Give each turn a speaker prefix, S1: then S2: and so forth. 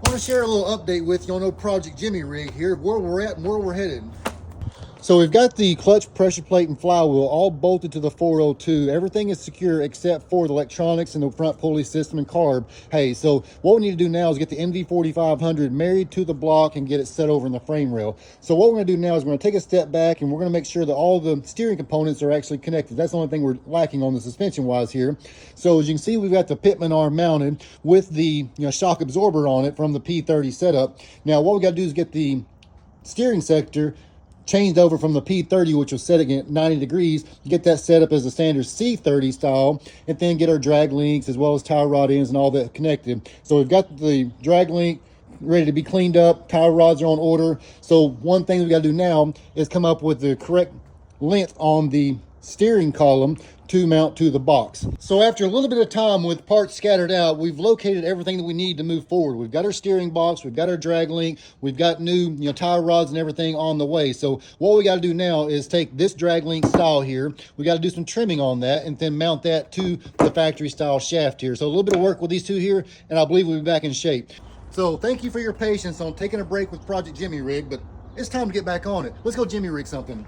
S1: I want to share a little update with you on old Project Jimmy rig here, where we're at and where we're headed. So we've got the clutch, pressure plate, and flywheel all bolted to the 402. Everything is secure except for the electronics and the front pulley system and carb. Hey, so what we need to do now is get the MV4500 married to the block and get it set over in the frame rail. So what we're going to do now is we're going to take a step back and we're going to make sure that all the steering components are actually connected. That's the only thing we're lacking on the suspension wise here. So as you can see, we've got the Pitman arm mounted with the shock absorber on it from the P30 setup. Now what we got to do is get the steering sector changed over from the P30, which was setting at 90 degrees, get that set up as a standard C30 style, and then get our drag links as well as tie rod ends and all that connected. So we've got the drag link ready to be cleaned up, tie rods are on order. So one thing we got to do now is come up with the correct length on the steering column to mount to the box. So after a little bit of time with parts scattered out, we've located everything that we need to move forward. We've got our steering box, we've got our drag link, we've got new tie rods and everything on the way. So what we got to do now is take this drag link style here, we got to do some trimming on that and then mount that to the factory style shaft here. So a little bit of work with these two here, and I believe we'll be back in shape. So thank you for your patience on taking a break with Project Jimmy Rig, but it's time to get back on it. Let's go Jimmy Rig something.